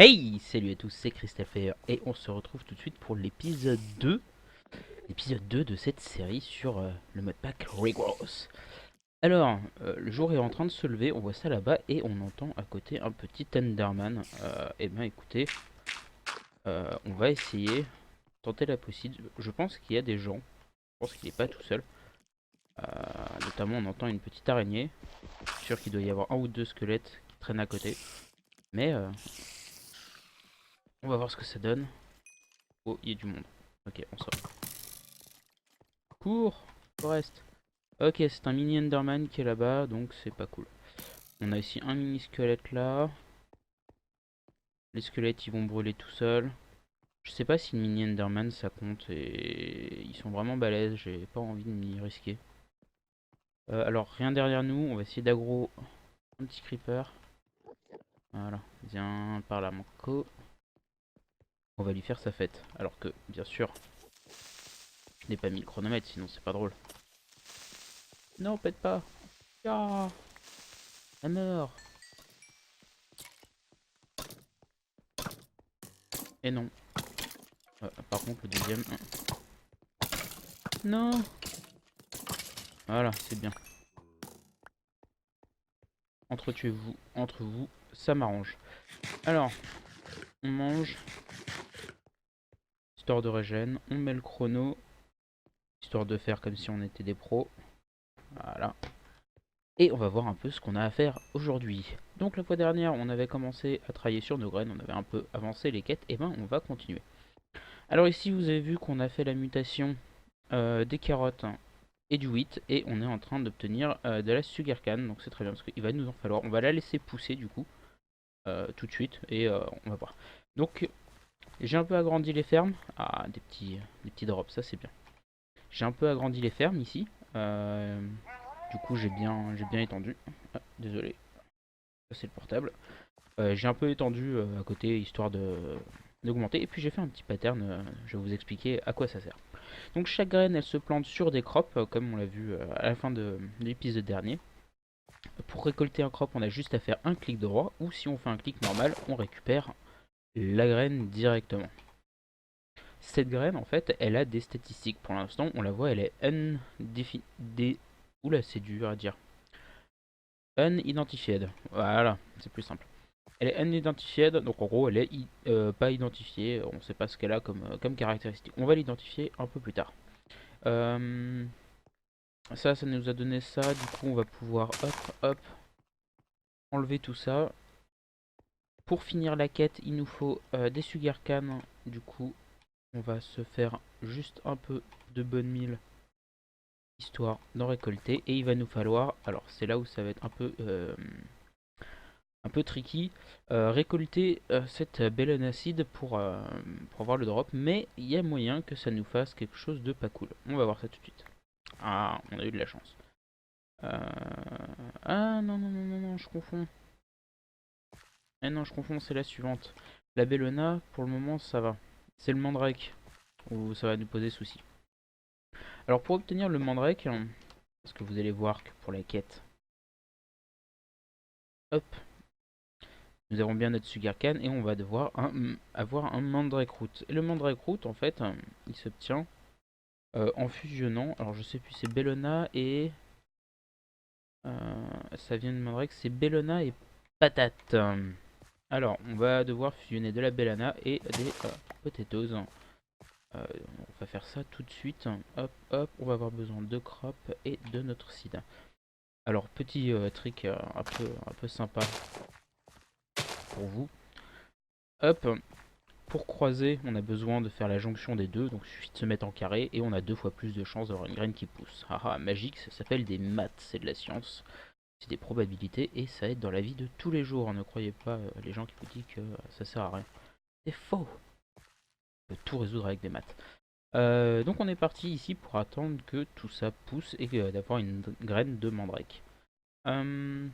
Hey, salut à tous, c'est Christopher et on se retrouve tout de suite pour l'épisode 2 de cette série sur le modpack Rigoros. Alors, le jour est en train de se lever, on voit ça là-bas et on entend à côté un petit Enderman. Et bien écoutez, on va essayer, tenter la possible. Je pense qu'il y a des gens, je pense qu'il n'est pas tout seul. Notamment on entend une petite araignée, je suis sûr qu'il doit y avoir un ou deux squelettes qui traînent à côté. Mais on va voir ce que ça donne. Oh, il y a du monde. Ok, on sort. Cours, Forest. Ok, c'est un mini Enderman qui est là-bas, donc c'est pas cool. On a ici un mini squelette là. Les squelettes ils vont brûler tout seuls. Je sais pas si le mini Enderman ça compte et ils sont vraiment balèzes, j'ai pas envie de m'y risquer. Alors rien derrière nous, on va essayer d'aggro un petit creeper. Voilà, viens par là mon co. On va lui faire sa fête. Alors que bien sûr, je n'ai pas mis le chronomètre sinon c'est pas drôle. Non, pète pas. Ah, la mort. Et non. Par contre le deuxième. Non. Voilà, c'est bien. Entre vous, ça m'arrange. Alors, on mange, histoire de régène, on met le chrono, histoire de faire comme si on était des pros. Voilà. Et on va voir un peu ce qu'on a à faire aujourd'hui. Donc la fois dernière, on avait commencé à travailler sur nos graines, on avait un peu avancé les quêtes, et ben on va continuer. Alors ici, vous avez vu qu'on a fait la mutation des carottes et du wheat, et on est en train d'obtenir de la sugarcane, donc c'est très bien, parce qu'il va nous en falloir. On va la laisser pousser du coup, tout de suite, et on va voir. Donc j'ai un peu agrandi les fermes. Ah, des petits drops, ça c'est bien. J'ai un peu agrandi les fermes ici. Euh, du coup, j'ai bien étendu. Ah, désolé, ça c'est le portable. J'ai un peu étendu à côté histoire d'augmenter. Et puis j'ai fait un petit pattern. Je vais vous expliquer à quoi ça sert. Donc chaque graine, elle se plante sur des crops, comme on l'a vu à la fin de l'épisode dernier. Pour récolter un crop, on a juste à faire un clic droit. Ou si on fait un clic normal, on récupère la graine directement. Cette graine, en fait, elle a des statistiques. Pour l'instant, on la voit, elle est Oula, c'est dur à dire. Unidentified. Voilà, c'est plus simple. Elle est unidentified, donc en gros, elle est pas identifiée. On ne sait pas ce qu'elle a comme caractéristique. On va l'identifier un peu plus tard. Euh, ça nous a donné ça. Du coup, on va pouvoir, hop, enlever tout ça. Pour finir la quête, il nous faut des sugarcanes. Du coup, on va se faire juste un peu de bonne mille histoire d'en récolter. Et il va nous falloir, alors c'est là où ça va être un peu tricky, récolter cette belle acide pour avoir le drop. Mais il y a moyen que ça nous fasse quelque chose de pas cool. On va voir ça tout de suite. Ah, on a eu de la chance. Euh, Ah non, non, non, non, non, je confonds. Eh non, je confonds, c'est la suivante. La Bellona, pour le moment, ça va. C'est le Mandrake où ça va nous poser souci. Alors pour obtenir le Mandrake, parce que vous allez voir que pour la quête, hop, nous avons bien notre Sugarcane et on va devoir avoir un Mandrake Root. Et le Mandrake Root, en fait, il s'obtient en fusionnant. Alors je sais plus, c'est Bellona et ça vient de Mandrake, c'est Bellona et Patate. Alors on va devoir fusionner de la Bellona et des potatoes. On va faire ça tout de suite. Hop, hop, on va avoir besoin de crop et de notre sida. Alors petit trick un peu sympa pour vous. Hop, pour croiser, on a besoin de faire la jonction des deux, donc il suffit de se mettre en carré et on a 2 fois plus de chances d'avoir une graine qui pousse. Haha, magique, ça s'appelle des maths, c'est de la science, c'est des probabilités et ça aide dans la vie de tous les jours. Ne croyez pas les gens qui vous disent que ça sert à rien. C'est faux. On peut tout résoudre avec des maths. Donc on est parti ici pour attendre que tout ça pousse et d'avoir une graine de mandrake. En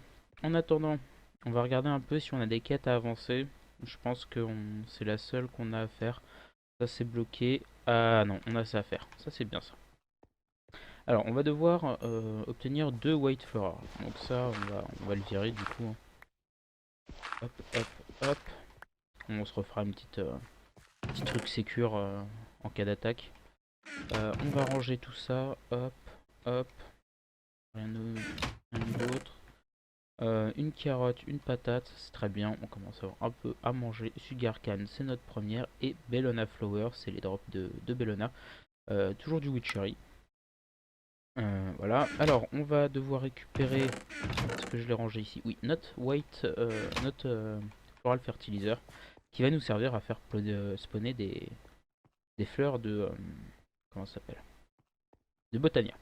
attendant, on va regarder un peu si on a des quêtes à avancer. Je pense que c'est la seule qu'on a à faire. Ça c'est bloqué. Ah non, on a ça à faire. Ça c'est bien ça. Alors on va devoir obtenir 2 white flowers. Donc ça on va le virer du coup. Hop, hop, hop. on se refera une petit truc sécure en cas d'attaque. On va ranger tout ça, hop, hop, rien d'autre. Une carotte, une patate, c'est très bien, on commence à avoir un peu à manger. Sugarcane, c'est notre première, et Bellona Flower, c'est les drops de Bellona. Toujours du Witchery. Voilà, alors on va devoir récupérer, est-ce que je l'ai rangé ici? Oui, notre White, notre Floral Fertilizer, qui va nous servir à faire spawner des fleurs de, comment ça s'appelle? De Botania.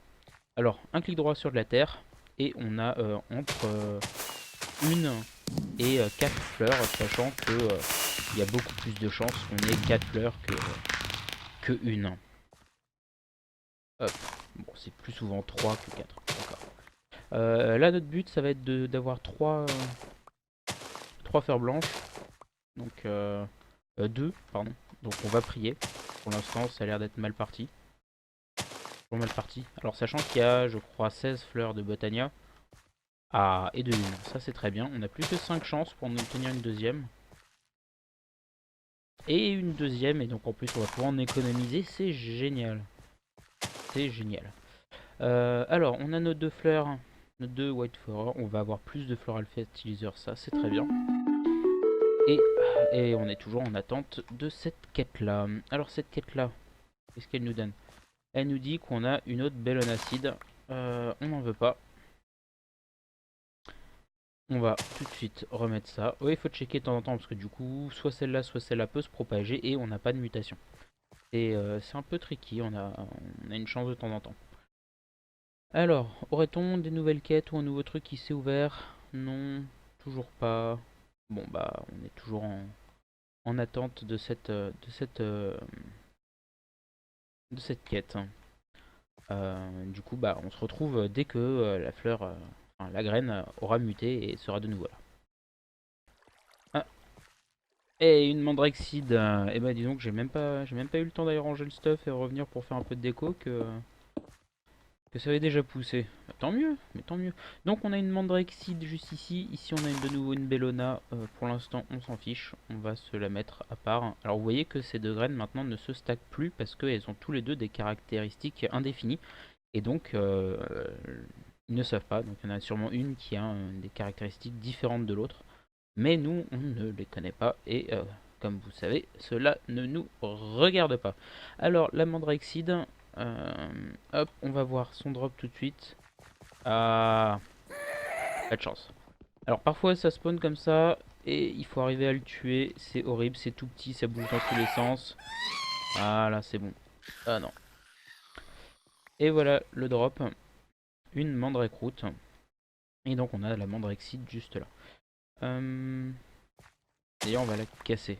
Alors, un clic droit sur de la terre, et on a entre une et 4 fleurs, sachant que il y a beaucoup plus de chances qu'on ait 4 fleurs que une. Hop. Bon, c'est plus souvent 3 que 4. D'accord. Là, notre but, ça va être d'avoir 3 fleurs blanches. Donc, 2, pardon. Donc, on va prier. Pour l'instant, ça a l'air d'être mal parti. Mal parti. Alors, sachant qu'il y a, je crois, 16 fleurs de Botania. Ah, et de lune. Ça, c'est très bien. On a plus que 5 chances pour nous obtenir une deuxième. Et une deuxième. Et donc, en plus, on va pouvoir en économiser. C'est génial. C'est génial. Alors, on a nos 2 fleurs. Nos 2 White Flower. On va avoir plus de Floral Fertilizer. Ça, c'est très bien. Et on est toujours en attente de cette quête-là. Alors, cette quête-là, qu'est-ce qu'elle nous donne? Elle nous dit qu'on a une autre Bellonacide. On n'en veut pas. On va tout de suite remettre ça. Oui, il faut checker de temps en temps parce que du coup, soit celle-là peut se propager et on n'a pas de mutation. Et c'est un peu tricky, on a une chance de temps en temps. Alors, aurait-on des nouvelles quêtes ou un nouveau truc qui s'est ouvert? Non, toujours pas. Bon bah, on est toujours en attente de cette quête. Du coup, bah, on se retrouve dès que la fleur, enfin, la graine aura muté et sera de nouveau là. Ah, et une Mandraxide. Et bah, dis donc, j'ai même pas eu le temps d'aller ranger le stuff et revenir pour faire un peu de déco que ça avait déjà poussé. Bah, tant mieux, mais tant mieux. Donc on a une Mandraxide juste ici. Ici on a de nouveau une Bellona. Pour l'instant on s'en fiche. On va se la mettre à part. Alors vous voyez que ces deux graines maintenant ne se stackent plus parce qu'elles ont tous les deux des caractéristiques indéfinies. Et donc ils ne savent pas. Donc il y en a sûrement une qui a des caractéristiques différentes de l'autre. Mais nous on ne les connaît pas. Et comme vous savez, cela ne nous regarde pas. Alors la Mandraxide. Hop, on va voir son drop tout de suite. Ah, pas de chance. Alors parfois ça spawn comme ça et il faut arriver à le tuer. C'est horrible, c'est tout petit, ça bouge dans tous les sens. Ah là, c'est bon. Ah non. Et voilà le drop. Une Mandrake-route. Et donc on a la Mandrake-seed juste là. D'ailleurs on va la casser.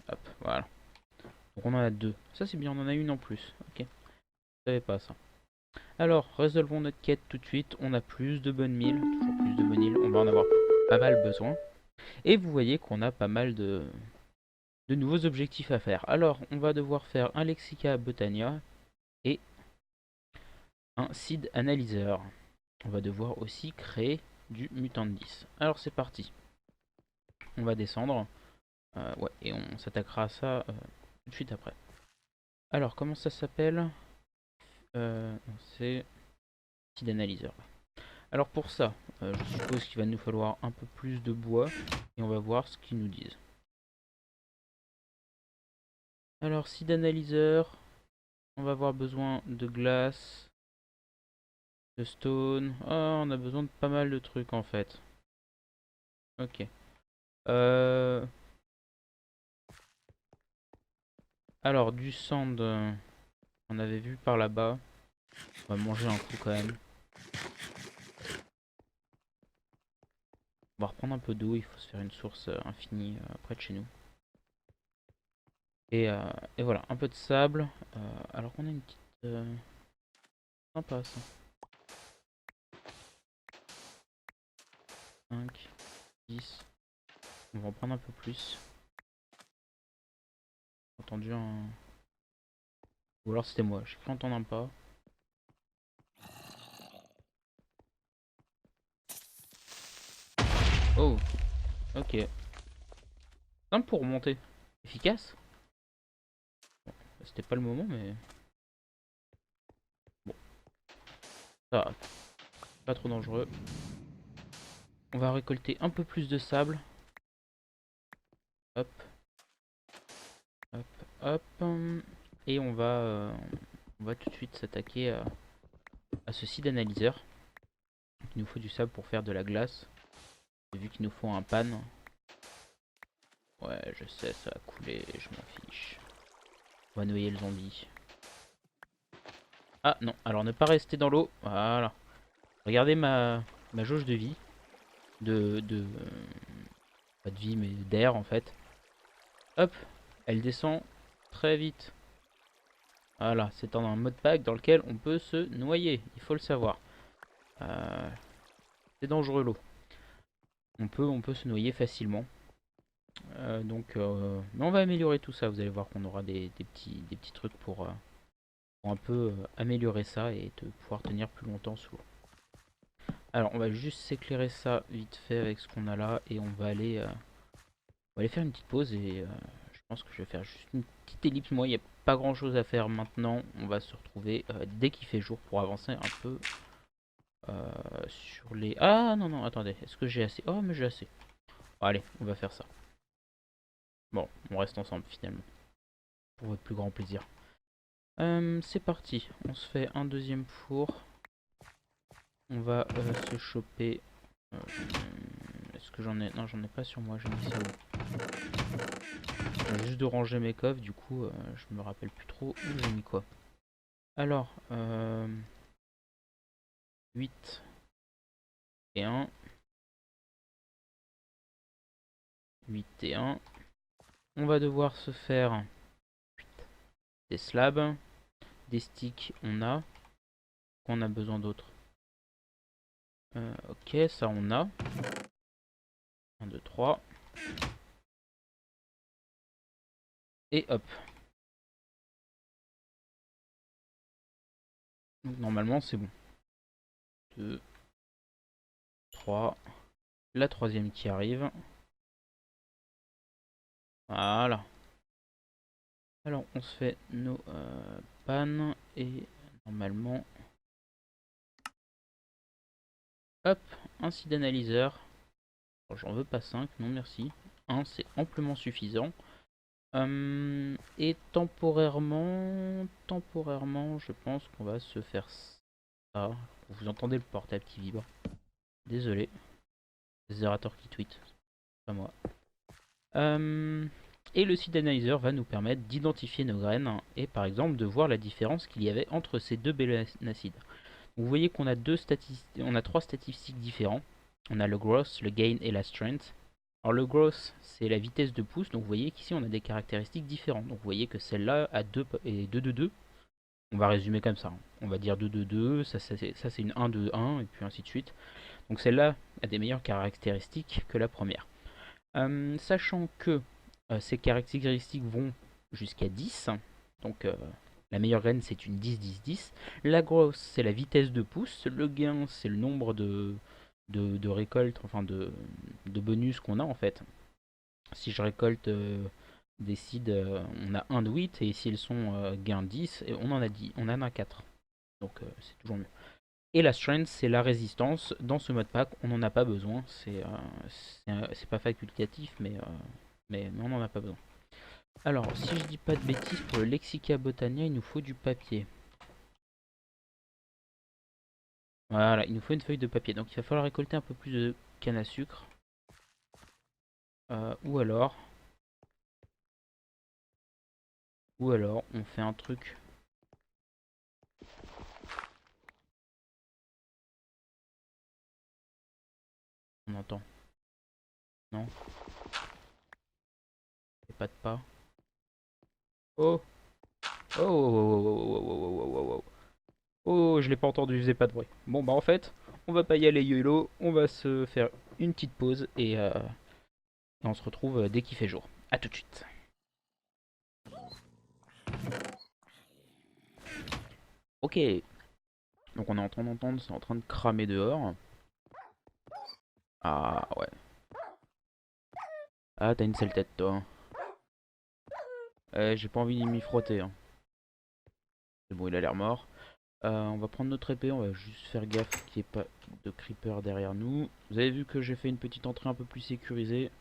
Hop, voilà. Donc on en a deux. Ça c'est bien, on en a une en plus. Ok. Je savais pas ça. Alors, résolvons notre quête tout de suite. On a plus de bonnes milles, toujours plus de bonnes milles. On va en avoir pas mal besoin. Et vous voyez qu'on a pas mal de nouveaux objectifs à faire. Alors, on va devoir faire un Lexica Botania et un Seed Analyzer. On va devoir aussi créer du Mutant 10. Alors, c'est parti. On va descendre. Ouais, et on s'attaquera à ça tout de suite après. Alors, comment ça s'appelle? C'est Seed Analyzer. Alors pour ça, je suppose qu'il va nous falloir un peu plus de bois et on va voir ce qu'ils nous disent. Alors seed analyzer, on va avoir besoin de glace, de stone. Oh, on a besoin de pas mal de trucs en fait. Ok. Alors du sand, on avait vu par là-bas. On va manger un coup quand même. On va reprendre un peu d'eau, il faut se faire une source infinie près de chez nous. Et voilà, un peu de sable. Alors qu'on a une petite... sympa ça. 5, 10. On va en prendre un peu plus. J'ai entendu un... Ou alors c'était moi, j'ai cru entendre un pas. Oh, ok. Simple pour remonter. efficace. Bon, c'était pas le moment, mais bon, ça va, pas trop dangereux. On va récolter un peu plus de sable. Hop, hop, hop. Et on va tout de suite s'attaquer à ce site d'analyseur. Il nous faut du sable pour faire de la glace. Et vu qu'il nous faut un pan. Ouais, je sais, ça a coulé, je m'en fiche. On va noyer le zombie. Ah non, alors ne pas rester dans l'eau. Voilà. Regardez ma jauge de vie. Pas de vie, mais d'air en fait. Hop, elle descend très vite. Voilà, c'est un mode pack dans lequel on peut se noyer, il faut le savoir. C'est dangereux l'eau. On peut se noyer facilement. Mais on va améliorer tout ça. Vous allez voir qu'on aura des petits trucs pour un peu améliorer ça et pouvoir tenir plus longtemps sous l'eau. Alors on va juste s'éclairer ça vite fait avec ce qu'on a là et on va aller faire une petite pause et je pense que je vais faire juste une petite ellipse. Moi il n'y a pas grand chose à faire maintenant. On va se retrouver dès qu'il fait jour pour avancer un peu sur les... Ah non non attendez, est-ce que j'ai assez? Oh mais j'ai assez. Bon, allez on va faire ça. Bon on reste ensemble finalement. Pour votre plus grand plaisir. C'est parti, on se fait un deuxième four. On va se choper. Est-ce que j'en ai? Non, j'en ai pas sur moi, j'ai mis ça où? Je viens juste de ranger mes coffres, du coup, je me rappelle plus trop où j'ai mis quoi. Alors, 8 et 1. 8 et 1. On va devoir se faire des slabs. Des sticks, on a. On a besoin d'autres. Ok, ça on a. 1, 2, 3. Et hop. Donc normalement c'est bon. 2, 3. La troisième qui arrive. Voilà. Alors on se fait nos pannes et normalement... Hop, un site d'analyseur. J'en veux pas 5, non merci. 1 c'est amplement suffisant. Et temporairement, je pense qu'on va se faire ça. Vous entendez le portable qui vibre. Désolé. Zerator qui tweet. Pas moi. Et le site d'analyzer va nous permettre d'identifier nos graines et par exemple de voir la différence qu'il y avait entre ces deux bélacides. Vous voyez qu'on a trois statistiques différentes. On a le growth, le gain et la strength. Alors le growth c'est la vitesse de pousse, donc vous voyez qu'ici on a des caractéristiques différentes. Donc vous voyez que celle-là a 2 et 2 2 2. On va résumer comme ça. On va dire 2 2 2, ça c'est une 1 2 1 et puis ainsi de suite. Donc celle-là a des meilleures caractéristiques que la première. Sachant que ces caractéristiques vont jusqu'à 10, donc la meilleure graine c'est une 10 10 10. La grosse c'est la vitesse de pousse, le gain c'est le nombre de récoltes, enfin de bonus qu'on a en fait. Si je récolte des seeds, on a 1 de 8 et si elles sont gain 10, on en a 10, on en a 4. Donc c'est toujours mieux. Et la strength, c'est la résistance. Dans ce mode pack, on n'en a pas besoin. C'est pas facultatif, mais on n'en a pas besoin. Alors, si je dis pas de bêtises, pour le Lexica Botania, il nous faut du papier. Voilà, il nous faut une feuille de papier. Donc il va falloir récolter un peu plus de canne à sucre. Ou alors, on fait un truc. On entend. Non, c'est pas de pas. Oh. Oh, oh, oh, oh, oh, oh, oh, oh, oh. Oh, je l'ai pas entendu, je faisais pas de bruit. Bon, bah en fait, on va pas y aller YOLO, on va se faire une petite pause et on se retrouve dès qu'il fait jour. A tout de suite. Ok, donc on est en train d'entendre, c'est en train de cramer dehors. Ah ouais. Ah, t'as une sale tête toi. J'ai pas envie de m'y frotter. Hein. C'est bon, il a l'air mort. On va prendre notre épée, on va juste faire gaffe qu'il n'y ait pas de creeper derrière nous. Vous avez vu que j'ai fait une petite entrée un peu plus sécurisée.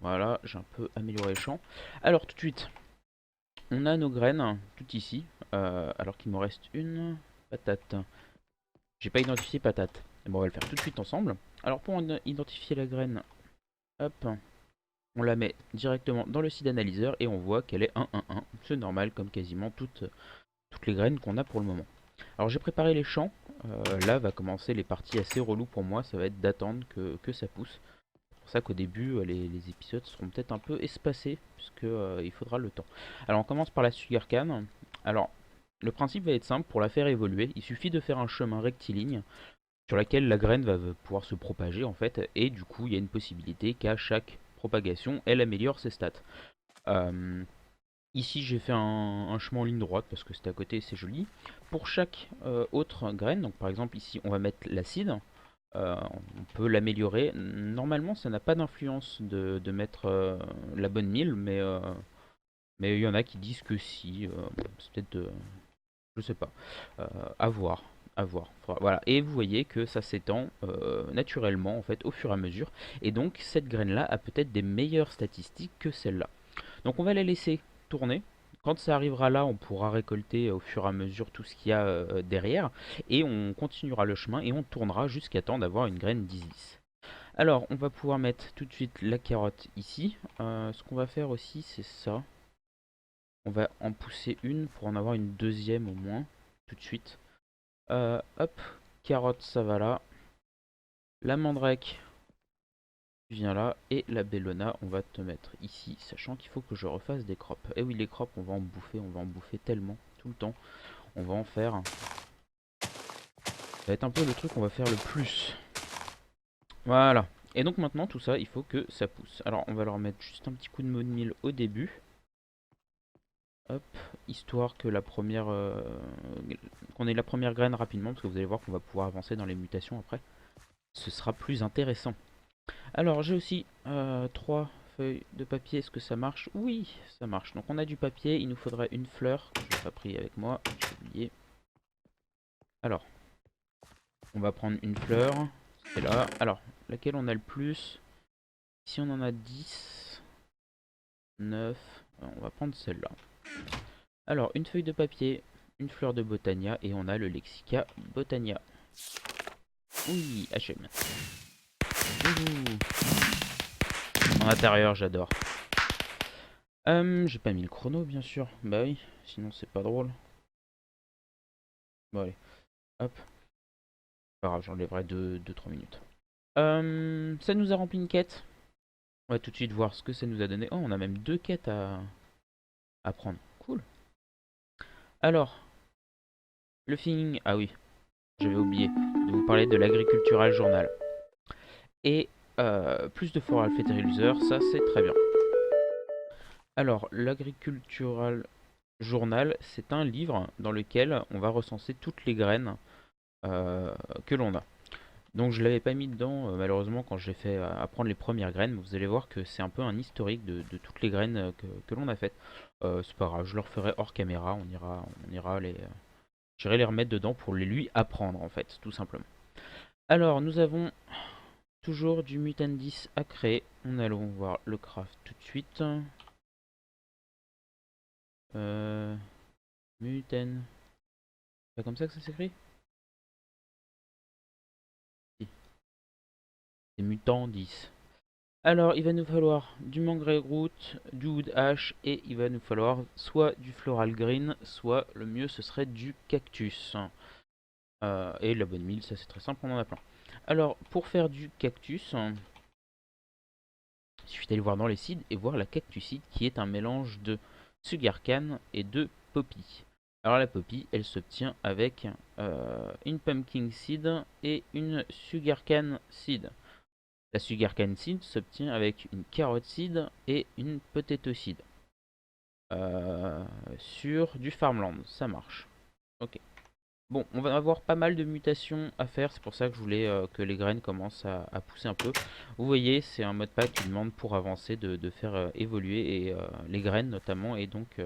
Voilà, j'ai un peu amélioré le champ. Alors tout de suite, on a nos graines, tout ici. Alors qu'il me reste une patate. J'ai pas identifié patate. Bon, on va le faire tout de suite ensemble. Alors pour identifier la graine, hop, on la met directement dans le seed analyzer et on voit qu'elle est 1-1-1. C'est normal comme quasiment toutes les graines qu'on a pour le moment. Alors j'ai préparé les champs. Là va commencer les parties assez reloues pour moi. Ça va être d'attendre que ça pousse. C'est pour ça qu'au début les épisodes seront peut-être un peu espacés puisque il faudra le temps. Alors on commence par la sugarcane. Alors le principe va être simple pour la faire évoluer. Il suffit de faire un chemin rectiligne sur laquelle la graine va pouvoir se propager en fait, et du coup il y a une possibilité qu'à chaque propagation elle améliore ses stats. Ici j'ai fait un chemin en ligne droite parce que c'était à côté et c'est joli. Pour chaque autre graine, donc par exemple ici on va mettre l'acide, on peut l'améliorer. Normalement ça n'a pas d'influence de mettre la bonne mille, mais il y en a qui disent que si, c'est peut-être je sais pas, à voir. À voir. Voilà. Et vous voyez que ça s'étend naturellement en fait au fur et à mesure. Et donc cette graine là a peut-être des meilleures statistiques que celle-là. Donc on va la laisser tourner. Quand ça arrivera là, on pourra récolter au fur et à mesure tout ce qu'il y a derrière. Et on continuera le chemin et on tournera jusqu'à temps d'avoir une graine d'Isis. Alors on va pouvoir mettre tout de suite la carotte ici. Ce qu'on va faire aussi c'est ça. On va en pousser une pour en avoir une deuxième au moins tout de suite. Hop, carotte ça va là. La mandrake vient là. Et la bellona on va te mettre ici. Sachant qu'il faut que je refasse des crops. Et oui les crops on va en bouffer tellement. Tout le temps. On va en faire. Ça va être un peu le truc qu'on va faire le plus. Voilà. Et donc maintenant tout ça il faut que ça pousse. Alors on va leur mettre juste un petit coup de mode mille au début. Hop, histoire que qu'on ait la première graine rapidement, parce que vous allez voir qu'on va pouvoir avancer dans les mutations après. Ce sera plus intéressant. Alors j'ai aussi 3 feuilles de papier, est-ce que ça marche? Oui, ça marche. Donc on a du papier, il nous faudrait une fleur, que je n'ai pas pris avec moi, j'ai oublié. Alors, on va prendre une fleur, c'est là. Alors, laquelle on a le plus? Si on en a 10, 9, on va prendre celle-là. Alors, une feuille de papier, une fleur de Botania, et on a le Lexica Botania. Oui, HM. En intérieur, j'adore. J'ai pas mis le chrono, bien sûr. Bah oui, sinon c'est pas drôle. Bon, allez, hop. Pas grave, j'enlèverai 2-3 minutes. Ça nous a rempli une quête. On va tout de suite voir ce que ça nous a donné. Oh, on a même 2 quêtes à prendre. Cool. Alors, le feeling. Ah oui, j'avais oublié de vous parler de l'agricultural journal. Et plus de floral fertilizer, ça c'est très bien. Alors, l'agricultural journal, c'est un livre dans lequel on va recenser toutes les graines que l'on a. Donc je l'avais pas mis dedans malheureusement quand j'ai fait apprendre les premières graines, mais vous allez voir que c'est un peu un historique de toutes les graines que l'on a faites. C'est pas grave, je le referai hors caméra, on ira j'irai les remettre dedans pour les lui apprendre en fait, tout simplement. Alors nous avons toujours du Mutant 10 à créer, on allons voir le craft tout de suite. Mutant, c'est pas comme ça que ça s'écrit? Si, c'est Mutant 10. Alors, il va nous falloir du mangrove root, du wood ash et il va nous falloir soit du floral green, soit le mieux ce serait du cactus. Et la bonne mille, ça c'est très simple, on en a plein. Alors, pour faire du cactus, il suffit d'aller voir dans les seeds et voir la cactuside qui est un mélange de sugarcane et de poppy. Alors la poppy, elle s'obtient avec une pumpkin seed et une sugarcane seed. La sugarcane seed s'obtient avec une carotte seed et une potato seed. Sur du farmland, ça marche. Ok. Bon, on va avoir pas mal de mutations à faire, c'est pour ça que je voulais que les graines commencent à pousser un peu. Vous voyez, c'est un modpack qui demande pour avancer de faire évoluer et, les graines notamment, et donc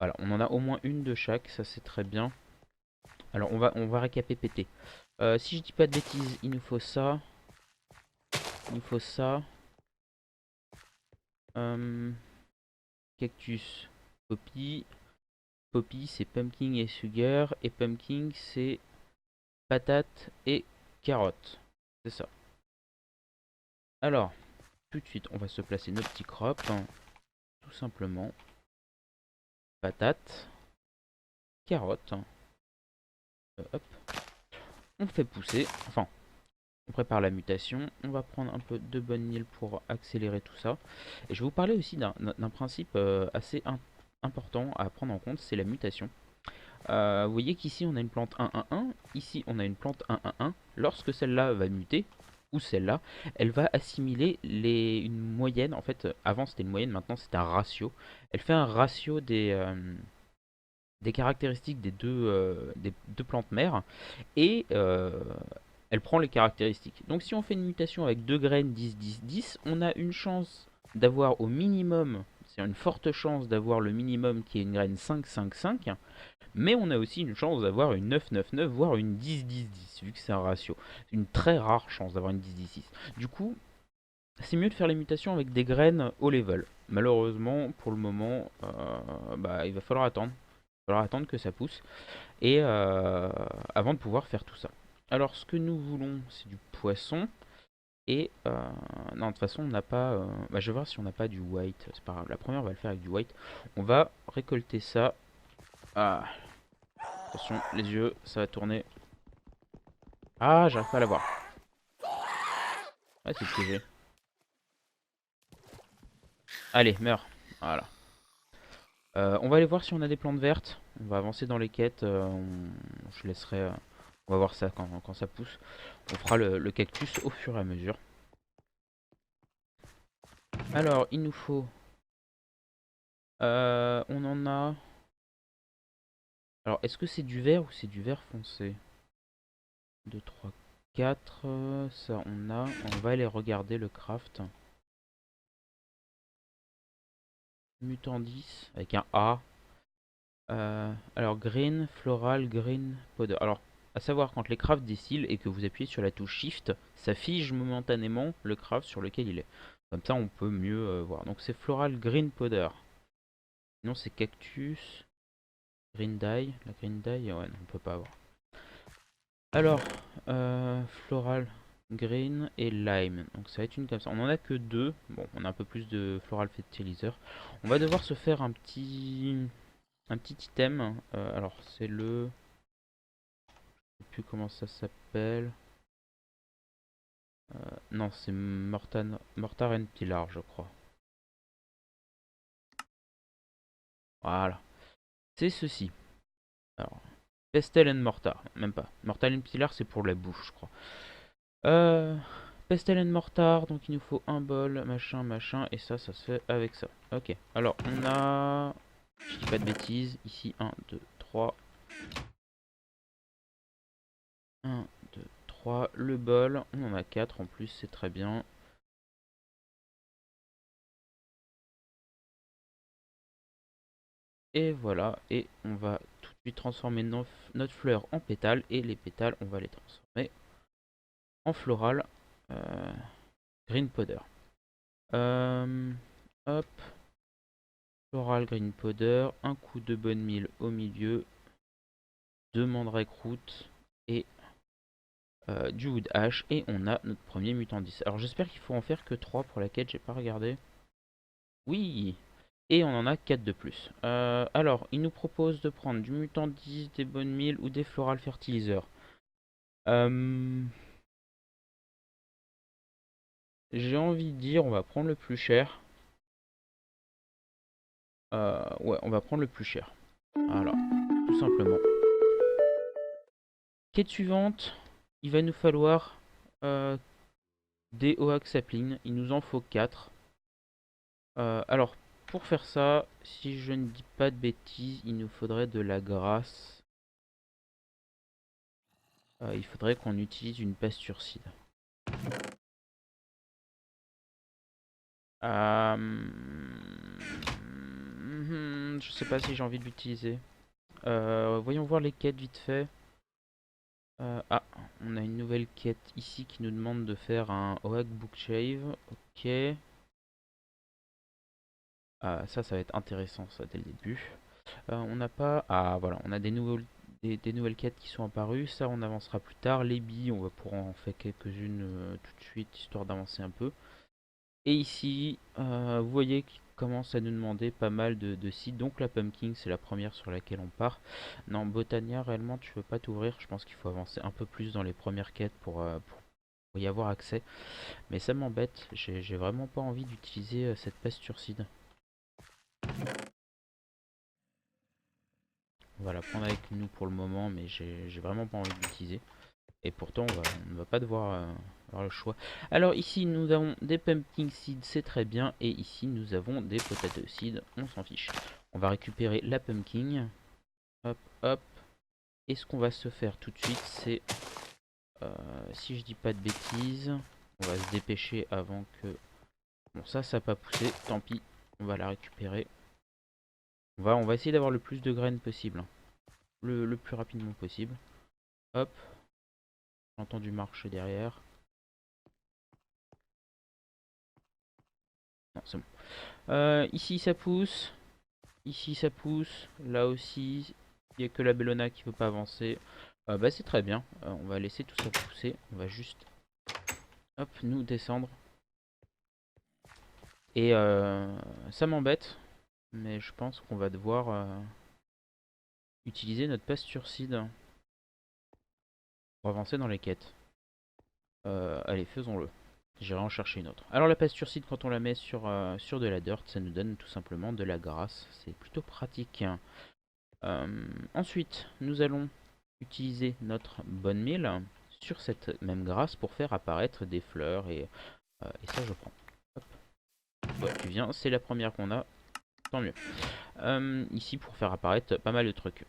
voilà, on en a au moins une de chaque, ça c'est très bien. Alors on va récapéter. Si je dis pas de bêtises, il nous faut ça, il nous faut ça, euh, cactus, poppy, poppy c'est pumpkin et sugar, et pumpkin c'est patate et carotte, c'est ça. Alors, tout de suite, on va se placer nos petits crops, hein, tout simplement. Patate, carotte, hein, hop, on fait pousser, enfin, on prépare la mutation. On va prendre un peu de bonne meal pour accélérer tout ça. Et je vais vous parler aussi d'un principe assez important à prendre en compte, c'est la mutation. Vous voyez qu'ici on a une plante 1-1-1, ici on a une plante 1-1-1. Lorsque celle-là va muter, ou celle-là, elle va assimiler une moyenne. En fait, avant c'était une moyenne, maintenant c'est un ratio. Elle fait un ratio des caractéristiques des deux plantes mères, et elle prend les caractéristiques. Donc si on fait une mutation avec 2 graines 10-10-10, on a une chance d'avoir au minimum, c'est une forte chance d'avoir le minimum qui est une graine 5-5-5, mais on a aussi une chance d'avoir une 9-9-9, voire une 10-10-10, vu que c'est un ratio. C'est une très rare chance d'avoir une 10-10-10. Du coup, c'est mieux de faire les mutations avec des graines haut level. Malheureusement, pour le moment, bah, il va falloir attendre. Il va falloir attendre que ça pousse, et avant de pouvoir faire tout ça. Alors, ce que nous voulons, c'est du poisson. Et non, de toute façon, on n'a pas. Bah, je vais voir si on n'a pas du white. C'est pas grave. La première, on va le faire avec du white. On va récolter ça. Ah, attention, les yeux, ça va tourner. Ah, j'arrive pas à l'avoir. Ouais, c'est piégé. Allez, meurs. Voilà. On va aller voir si on a des plantes vertes. On va avancer dans les quêtes. Je laisserai. On va voir ça quand ça pousse. On fera le cactus au fur et à mesure. Alors, il nous faut. On en a. Alors, est-ce que c'est du vert ou c'est du vert foncé? 2, 3, 4. Ça, on a. On va aller regarder le craft. Mutant 10 avec un A. Alors, green, floral, green, powder. Alors, à savoir, quand les crafts décilent et que vous appuyez sur la touche Shift, ça fige momentanément le craft sur lequel il est. Comme ça, on peut mieux voir. Donc, c'est floral, green, powder. Sinon, c'est cactus, green dye. La green dye, ouais, non, on peut pas avoir. Alors, floral, green et lime. Donc ça va être une comme ça. On en a que deux. Bon, on a un peu plus de floral fertilizer. On va devoir se faire un petit item. Alors c'est le, je sais plus comment ça s'appelle. Non, c'est Mortar and Pillar, je crois. Voilà. C'est ceci. Alors, Pestle and Mortar, même pas. Mortar and Pillar, c'est pour la bouffe, je crois. Pestle and Mortar, donc il nous faut un bol, machin, machin, et ça se fait avec ça. Ok, alors on a, je dis pas de bêtises, ici 1, 2, 3. 1, 2, 3, le bol, on en a 4 en plus, c'est très bien. Et voilà, et on va tout de suite transformer notre fleur en pétales, et les pétales, on va les transformer en floral, green powder. Hop. Floral green powder, un coup de bonne mille au milieu, deux mandrake root et du wood ash, et on a notre premier mutant 10. Alors j'espère qu'il faut en faire que 3 pour la quête, j'ai pas regardé. Oui. Et on en a 4 de plus. Alors, il nous propose de prendre du mutant 10, des bonnes mille ou des floral fertilizer. J'ai envie de dire, on va prendre le plus cher. Ouais, on va prendre le plus cher. Voilà, tout simplement. Quête suivante, il va nous falloir des Oak Sapling, il nous en faut 4. Alors, pour faire ça, si je ne dis pas de bêtises, il nous faudrait de la grasse. il faudrait qu'on utilise une pasturcide. Je sais pas si j'ai envie de l'utiliser. Voyons voir les quêtes vite fait. Ah, on a une nouvelle quête ici qui nous demande de faire un Oak Book Shave. Ok. Ça va être intéressant ça dès le début. On n'a pas... Ah voilà, on a des nouvelles quêtes qui sont apparues. Ça on avancera plus tard. Les billes, on va pouvoir en faire quelques-unes tout de suite, histoire d'avancer un peu. Et ici, vous voyez qu'il commence à nous demander pas mal de sites. Donc la Pumpkin, c'est la première sur laquelle on part. Non, Botania, réellement, tu veux pas t'ouvrir. Je pense qu'il faut avancer un peu plus dans les premières quêtes pour y avoir accès. Mais ça m'embête. J'ai vraiment pas envie d'utiliser cette pasturcide. On va la prendre avec nous pour le moment, mais j'ai vraiment pas envie de l'utiliser. Et pourtant, on ne va pas devoir avoir le choix. Alors ici, nous avons des pumpkin seeds, c'est très bien. Et ici, nous avons des potato seeds, on s'en fiche. On va récupérer la pumpkin. Hop, hop. Et ce qu'on va se faire tout de suite, c'est... si je dis pas de bêtises, on va se dépêcher avant que... Bon, ça n'a pas poussé, tant pis. On va la récupérer. On va essayer d'avoir le plus de graines possible. Hein. Le plus rapidement possible. Hop. J'ai entendu marcher derrière. Non, c'est bon. Ici ça pousse. Ici ça pousse. Là aussi. Il n'y a que la Bellona qui ne veut pas avancer. Bah c'est très bien. On va laisser tout ça pousser. On va juste hop nous descendre. Et ça m'embête. Mais je pense qu'on va devoir utiliser notre pasturcide pour avancer dans les quêtes. Allez, faisons-le. J'irai en chercher une autre. Alors la pasturcide, quand on la met sur de la dirt, ça nous donne tout simplement de la grasse. C'est plutôt pratique. Ensuite, nous allons utiliser notre bonne meal sur cette même grasse pour faire apparaître des fleurs. Et ça, je prends. Hop. Ouais, tu viens, c'est la première qu'on a. Tant mieux. Ici, pour faire apparaître pas mal de trucs.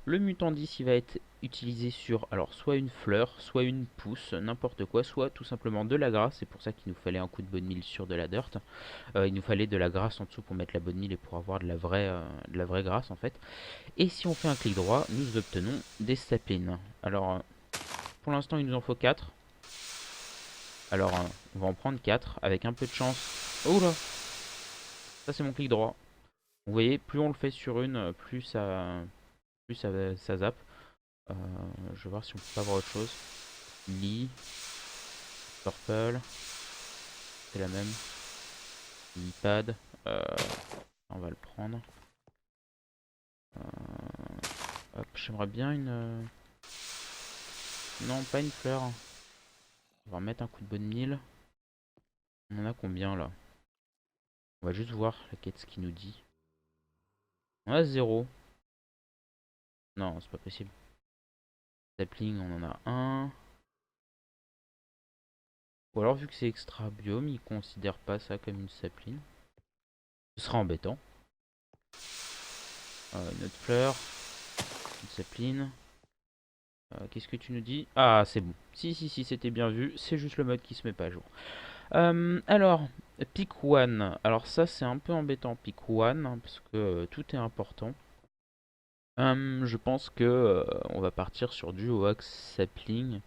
Le mutant 10 il va être utilisé sur alors soit une fleur, soit une pousse, n'importe quoi, soit tout simplement de la grasse. C'est pour ça qu'il nous fallait un coup de bonne mille sur de la dirt. Il nous fallait de la grasse en dessous pour mettre la bonne mille et pour avoir de la vraie grasse en fait. Et si on fait un clic droit, nous obtenons des saplines. Alors pour l'instant il nous en faut 4. Alors on va en prendre 4 avec un peu de chance. Oh là, ça c'est mon clic droit. Vous voyez, plus on le fait sur une, ça zappe. Je vais voir si on peut pas avoir autre chose. Lee, Purple, c'est la même. Lipad, on va le prendre. Hop, j'aimerais bien une... Non, pas une fleur. On va remettre un coup de bonne mille. On en a combien là? On va juste voir la quête ce qu'il nous dit. On a 0. Non, c'est pas possible. Sapling, on en a un. Ou alors vu que c'est extra biome, il considère pas ça comme une sapling. Ce sera embêtant. Une autre fleur. Une sapling. Qu'est-ce que tu nous dis? Ah, c'est bon. Si, c'était bien vu. C'est juste le mode qui se met pas à jour. Alors, pick one. Alors ça, c'est un peu embêtant, pick one, hein, parce que tout est important. Je pense que on va partir sur du Oak Sapling.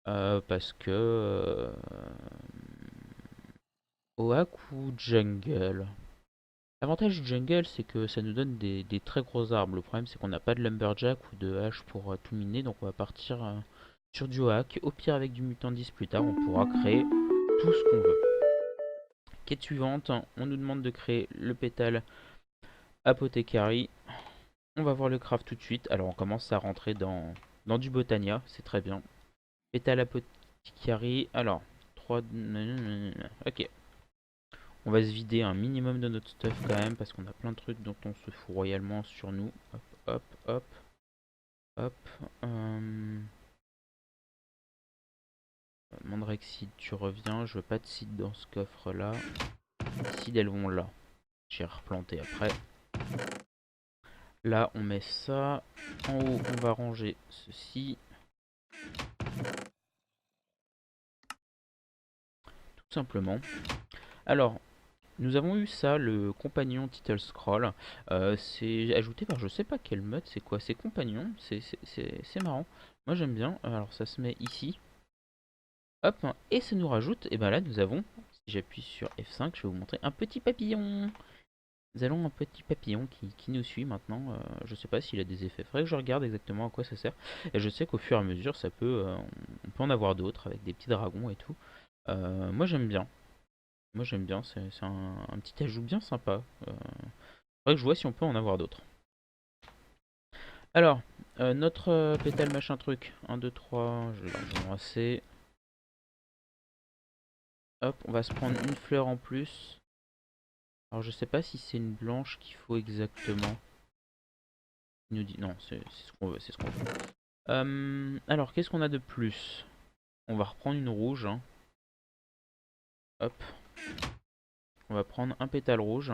Parce que... Oak ou Jungle? L'avantage du jungle, c'est que ça nous donne des très gros arbres. Le problème, c'est qu'on n'a pas de lumberjack ou de hache pour tout miner. Donc on va partir sur du hack. Au pire, avec du mutant 10 plus tard, on pourra créer tout ce qu'on veut. Quête suivante, on nous demande de créer le pétale apothecary. On va voir le craft tout de suite. Alors on commence à rentrer dans du botania, c'est très bien. Pétale apothecary, alors 3... Ok. On va se vider un minimum de notre stuff quand même parce qu'on a plein de trucs dont on se fout royalement sur nous. Hop, hop, hop. Hop. Mandrexide, tu reviens. Je veux pas de seed dans ce coffre là. Les seeds elles vont là. J'ai replanté après. Là on met ça. En haut on va ranger ceci. Tout simplement. Alors, nous avons eu ça, le compagnon title scroll. C'est ajouté par je sais pas quel mode, c'est quoi? C'est compagnon, c'est marrant. Moi j'aime bien. Alors ça se met ici. Hop, et ça nous rajoute, et ben là nous avons, si j'appuie sur F5, je vais vous montrer un petit papillon. Nous avons un petit papillon qui nous suit maintenant. Je sais pas s'il a des effets. Faudrait que je regarde exactement à quoi ça sert. Et je sais qu'au fur et à mesure, ça peut, on peut en avoir d'autres avec des petits dragons et tout. Moi j'aime bien. Moi j'aime bien. C'est un petit ajout bien sympa. Faudrait que je vois si on peut en avoir d'autres. Alors, notre pétale machin truc. 1, 2, 3. J'ai largement assez. Hop, on va se prendre une fleur en plus. Alors je sais pas si c'est une blanche qu'il faut exactement. Il nous dit non, c'est ce qu'on veut, c'est ce qu'on veut. Alors qu'est-ce qu'on a de plus? On va reprendre une rouge, hein. Hop. On va prendre un pétale rouge.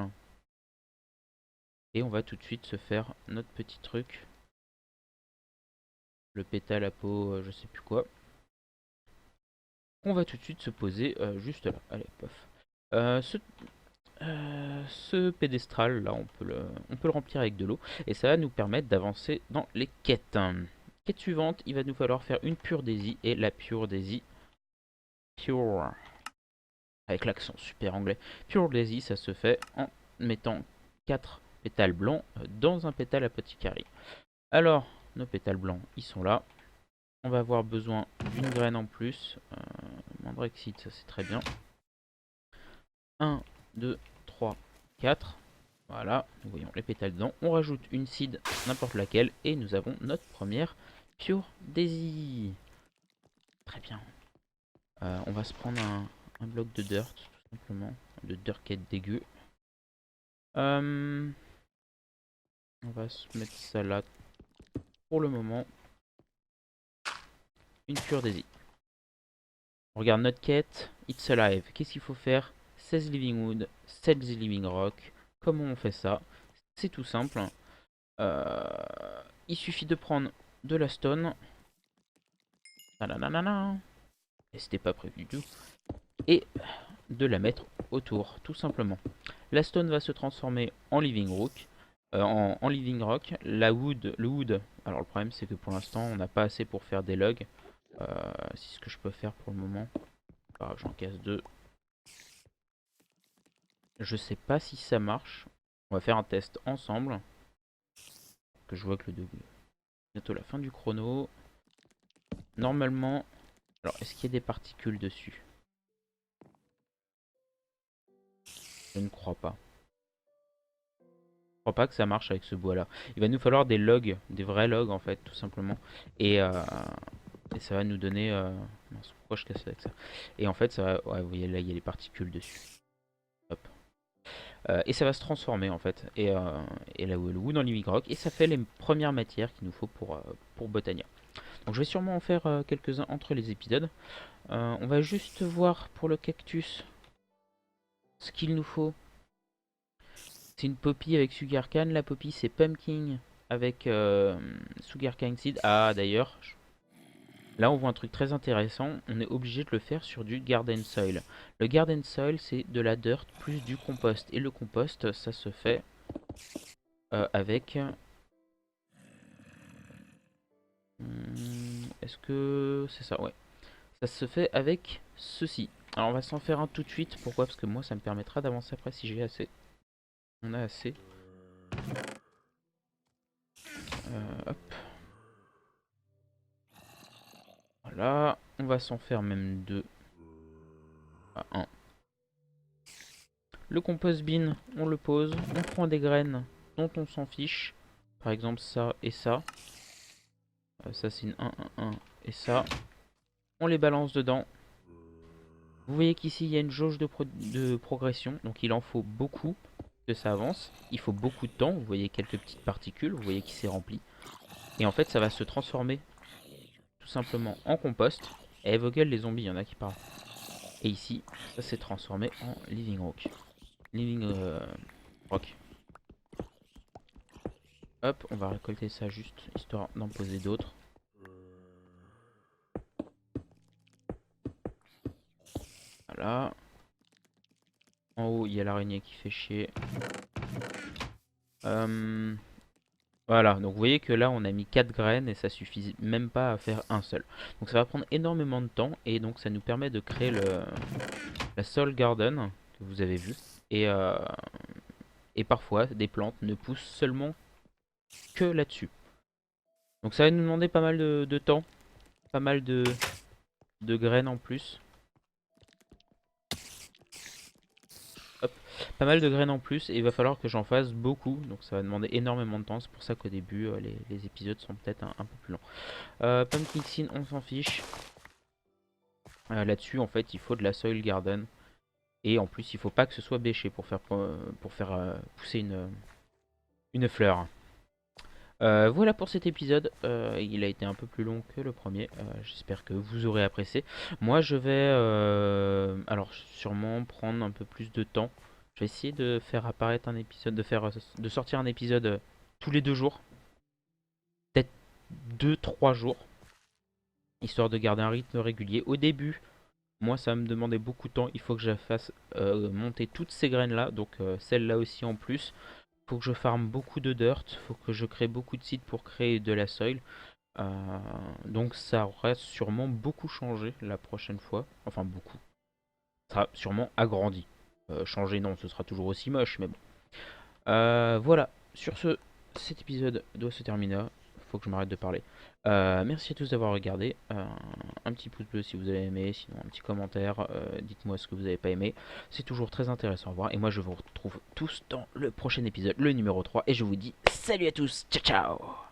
Et on va tout de suite se faire notre petit truc. Le pétale à peau, je sais plus quoi. On va tout de suite se poser juste là. Allez, pof. Ce pédestral là, on peut le remplir avec de l'eau. Et ça va nous permettre d'avancer dans les quêtes. Quête suivante, il va nous falloir faire une pure daisy. Et la pure daisy. Pure. Avec l'accent super anglais. Pure daisy, ça se fait en mettant 4 pétales blancs dans un pétale apothicary. Alors, nos pétales blancs, ils sont là. On va avoir besoin d'une graine en plus. Mandrakesseed, ça c'est très bien. 1, 2, 3, 4. Voilà, nous voyons les pétales dedans. On rajoute une seed, n'importe laquelle, et nous avons notre première Pure Daisy. Très bien. On va se prendre un bloc de dirt, tout simplement. De dirt dégueu. On va se mettre ça là pour le moment. Une Pure Daisy. On regarde notre quête. It's alive. Qu'est-ce qu'il faut faire? 16 living wood, 16 living rock. Comment on fait ça? C'est tout simple. Il suffit de prendre de la stone. Et c'était pas prévu du tout. Et de la mettre autour, tout simplement. La stone va se transformer en living rock. En living rock. Le wood. Alors le problème c'est que pour l'instant on n'a pas assez pour faire des logs. C'est ce que je peux faire pour le moment. Alors j'en casse deux. Je sais pas si ça marche. On va faire un test ensemble. Que je vois que le bientôt la fin du chrono. Normalement. Alors est-ce qu'il y a des particules dessus? Je ne crois pas. Je crois pas que ça marche avec ce bois là. Il va nous falloir des logs, des vrais logs en fait, tout simplement. Et ça va nous donner. Mince, pourquoi je casse avec ça? Et en fait, ça va. Ouais, vous voyez là, il y a les particules dessus. Hop. Et ça va se transformer en fait. Et là, le wood dans l'Imig Rock. Et ça fait les premières matières qu'il nous faut pour Botania. Donc je vais sûrement en faire quelques-uns entre les épisodes. On va juste voir pour le cactus ce qu'il nous faut. C'est une poppy avec Sugarcane. La poppy c'est Pumpkin avec Sugarcane Seed. Ah d'ailleurs, là on voit un truc très intéressant. On est obligé de le faire sur du Garden Soil. Le Garden Soil c'est de la dirt plus du compost. Et le compost ça se fait avec... Est-ce que c'est ça? Ouais. Ça se fait avec ceci. Alors on va s'en faire un tout de suite. Pourquoi? Parce que moi ça me permettra d'avancer après si j'ai assez. On a assez. Hop. Voilà. On va s'en faire même deux. Ah, un. Le compost bin, on le pose. On prend des graines dont on s'en fiche. Par exemple ça et ça. Ça c'est une 1, 1, 1 et ça. On les balance dedans. Vous voyez qu'ici il y a une jauge de progression. Donc il en faut beaucoup que ça avance. Il faut beaucoup de temps. Vous voyez quelques petites particules. Vous voyez qu'il s'est rempli. Et en fait ça va se transformer tout simplement en compost. Et Vogel les zombies, il y en a qui parlent. Et ici ça s'est transformé en living rock. Living rock. Hop, on va récolter ça juste histoire d'en poser d'autres. Voilà. En haut, il y a l'araignée qui fait chier. Voilà, donc vous voyez que là on a mis 4 graines et ça suffit même pas à faire un seul. Donc ça va prendre énormément de temps et donc ça nous permet de créer la Soul Garden que vous avez vu. Et parfois des plantes ne poussent seulement que là-dessus. Donc ça va nous demander pas mal de temps, pas mal de graines en plus. Hop. Pas mal de graines en plus et il va falloir que j'en fasse beaucoup. Donc ça va demander énormément de temps. C'est pour ça qu'au début les épisodes sont peut-être un peu plus longs. Pumpkin Seed, on s'en fiche. Là-dessus en fait il faut de la Soil Garden. Et en plus il faut pas que ce soit bêché pour faire pousser une fleur. Voilà pour cet épisode, il a été un peu plus long que le premier, j'espère que vous aurez apprécié. Moi je vais alors sûrement prendre un peu plus de temps. Je vais essayer de faire apparaître un épisode, de sortir un épisode tous les 2 jours, peut-être 2-3 jours, histoire de garder un rythme régulier. Au début, moi ça me demandait beaucoup de temps, il faut que je fasse monter toutes ces graines là, donc celles-là aussi en plus. Faut que je farme beaucoup de dirt, faut que je crée beaucoup de sites pour créer de la soil. Donc ça aura sûrement beaucoup changé la prochaine fois. Enfin beaucoup. Ça sera sûrement agrandi. Changer non, ce sera toujours aussi moche, mais bon. Voilà, sur ce, cet épisode doit se terminer. Faut que je m'arrête de parler. Merci à tous d'avoir regardé. Un petit pouce bleu si vous avez aimé, sinon un petit commentaire. Dites-moi ce que vous n'avez pas aimé. C'est toujours très intéressant à voir. Et moi je vous retrouve tous dans le prochain épisode, le numéro 3. Et je vous dis salut à tous, ciao ciao.